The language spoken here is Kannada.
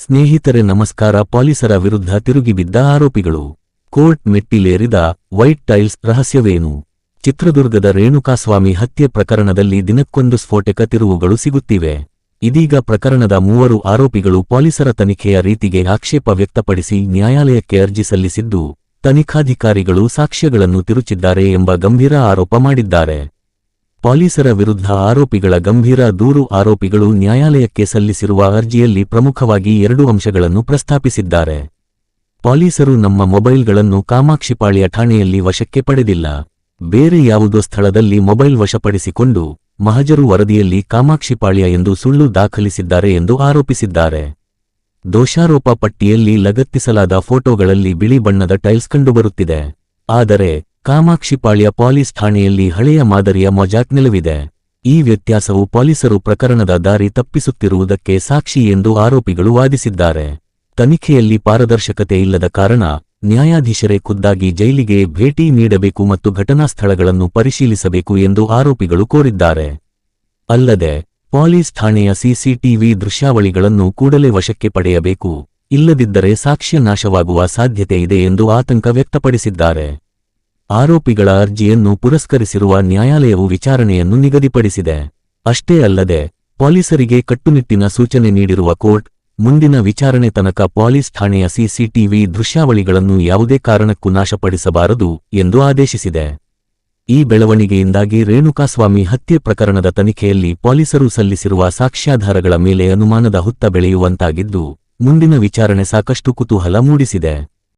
ಸ್ನೇಹಿತರೆ ನಮಸ್ಕಾರ. ಪೊಲೀಸರ ವಿರುದ್ಧ ತಿರುಗಿಬಿದ್ದ ಆರೋಪಿಗಳು. ಕೋರ್ಟ್ ಮೆಟ್ಟಿಲೇರಿದ ವೈಟ್ ಟೈಲ್ಸ್ ರಹಸ್ಯವೇನು? ಚಿತ್ರದುರ್ಗದ ರೇಣುಕಾಸ್ವಾಮಿ ಹತ್ಯೆ ಪ್ರಕರಣದಲ್ಲಿ ದಿನಕ್ಕೊಂದು ಸ್ಫೋಟಕ ತಿರುವುಗಳು ಸಿಗುತ್ತಿವೆ. ಇದೀಗ ಪ್ರಕರಣದ 3 ಆರೋಪಿಗಳು ಪೊಲೀಸರ ತನಿಖೆಯ ರೀತಿಗೆ ಆಕ್ಷೇಪ ವ್ಯಕ್ತಪಡಿಸಿ ನ್ಯಾಯಾಲಯಕ್ಕೆ ಅರ್ಜಿ ಸಲ್ಲಿಸಿದ್ದು, ತನಿಖಾಧಿಕಾರಿಗಳು ಸಾಕ್ಷ್ಯಗಳನ್ನು ತಿರುಚಿದ್ದಾರೆ ಎಂಬ ಗಂಭೀರ ಆರೋಪ ಮಾಡಿದ್ದಾರೆ. ಪೊಲೀಸರ ವಿರುದ್ಧ ಆರೋಪಿಗಳ ಗಂಭೀರ ದೂರು. ಆರೋಪಿಗಳು ನ್ಯಾಯಾಲಯಕ್ಕೆ ಸಲ್ಲಿಸಿರುವ ಅರ್ಜಿಯಲ್ಲಿ ಪ್ರಮುಖವಾಗಿ 2 ಅಂಶಗಳನ್ನು ಪ್ರಸ್ತಾಪಿಸಿದ್ದಾರೆ. ಪೊಲೀಸರು ನಮ್ಮ ಮೊಬೈಲ್ಗಳನ್ನು ಕಾಮಾಕ್ಷಿಪಾಳ್ಯ ಠಾಣೆಯಲ್ಲಿ ವಶಕ್ಕೆ ಪಡೆದಿಲ್ಲ. ಬೇರೆ ಯಾವುದೋ ಸ್ಥಳದಲ್ಲಿ ಮೊಬೈಲ್ ವಶಪಡಿಸಿಕೊಂಡು ಮಹಜರು ವರದಿಯಲ್ಲಿ ಕಾಮಾಕ್ಷಿಪಾಳ್ಯ ಎಂದು ಸುಳ್ಳು ದಾಖಲಿಸಿದ್ದಾರೆ ಎಂದು ಆರೋಪಿಸಿದ್ದಾರೆ. ದೋಷಾರೋಪ ಪಟ್ಟಿಯಲ್ಲಿ ಲಗತ್ತಿಸಲಾದ ಫೋಟೋಗಳಲ್ಲಿ ಬಿಳಿ ಬಣ್ಣದ ಟೈಲ್ಸ್ ಕಂಡುಬರುತ್ತಿದೆ. ಆದರೆ ಕಾಮಾಕ್ಷಿಪಾಳ್ಯ ಪೊಲೀಸ್ ಠಾಣೆಯಲ್ಲಿ ಹಳೆಯ ಮಾದರಿಯ ಮೊಜಾಕ್ ನಿಲುವಿದೆ. ಈ ವ್ಯತ್ಯಾಸವು ಪೊಲೀಸರು ಪ್ರಕರಣದ ದಾರಿ ತಪ್ಪಿಸುತ್ತಿರುವುದಕ್ಕೆ ಸಾಕ್ಷಿ ಎಂದು ಆರೋಪಿಗಳು ವಾದಿಸಿದ್ದಾರೆ. ತನಿಖೆಯಲ್ಲಿ ಪಾರದರ್ಶಕತೆ ಇಲ್ಲದ ಕಾರಣ ನ್ಯಾಯಾಧೀಶರೇ ಖುದ್ದಾಗಿ ಜೈಲಿಗೆ ಭೇಟಿ ನೀಡಬೇಕು ಮತ್ತು ಘಟನಾ ಸ್ಥಳಗಳನ್ನು ಪರಿಶೀಲಿಸಬೇಕು ಎಂದು ಆರೋಪಿಗಳು ಕೋರಿದ್ದಾರೆ. ಅಲ್ಲದೆ ಪೊಲೀಸ್ ಠಾಣೆಯ ಸಿಸಿಟಿವಿ ದೃಶ್ಯಾವಳಿಗಳನ್ನು ಕೂಡಲೇ ವಶಕ್ಕೆ ಪಡೆಯಬೇಕು, ಇಲ್ಲದಿದ್ದರೆ ಸಾಕ್ಷ್ಯ ನಾಶವಾಗುವ ಸಾಧ್ಯತೆ ಇದೆ ಎಂದು ಆತಂಕ ವ್ಯಕ್ತಪಡಿಸಿದ್ದಾರೆ. ಆರೋಪಿಗಳ ಅರ್ಜಿಯನ್ನು ಪುರಸ್ಕರಿಸಿರುವ ನ್ಯಾಯಾಲಯವು ವಿಚಾರಣೆಯನ್ನು ನಿಗದಿಪಡಿಸಿದೆ. ಅಷ್ಟೇ ಅಲ್ಲದೆ ಪೊಲೀಸರಿಗೆ ಕಟ್ಟುನಿಟ್ಟಿನ ಸೂಚನೆ ನೀಡಿರುವ ಕೋರ್ಟ್, ಮುಂದಿನ ವಿಚಾರಣೆ ತನಕ ಪೊಲೀಸ್ ಠಾಣೆಯ ಸಿಸಿಟಿವಿ ದೃಶ್ಯಾವಳಿಗಳನ್ನು ಯಾವುದೇ ಕಾರಣಕ್ಕೂ ನಾಶಪಡಿಸಬಾರದು ಎಂದು ಆದೇಶಿಸಿದೆ. ಈ ಬೆಳವಣಿಗೆಯಿಂದಾಗಿ ರೇಣುಕಾಸ್ವಾಮಿ ಹತ್ಯೆ ಪ್ರಕರಣದ ತನಿಖೆಯಲ್ಲಿ ಪೊಲೀಸರು ಸಲ್ಲಿಸಿರುವ ಸಾಕ್ಷ್ಯಾಧಾರಗಳ ಮೇಲೆ ಅನುಮಾನದ ಹುತ್ತ ಬೆಳೆಯುವಂತಾಗಿದ್ದು, ಮುಂದಿನ ವಿಚಾರಣೆ ಸಾಕಷ್ಟು ಕುತೂಹಲ ಮೂಡಿಸಿದೆ.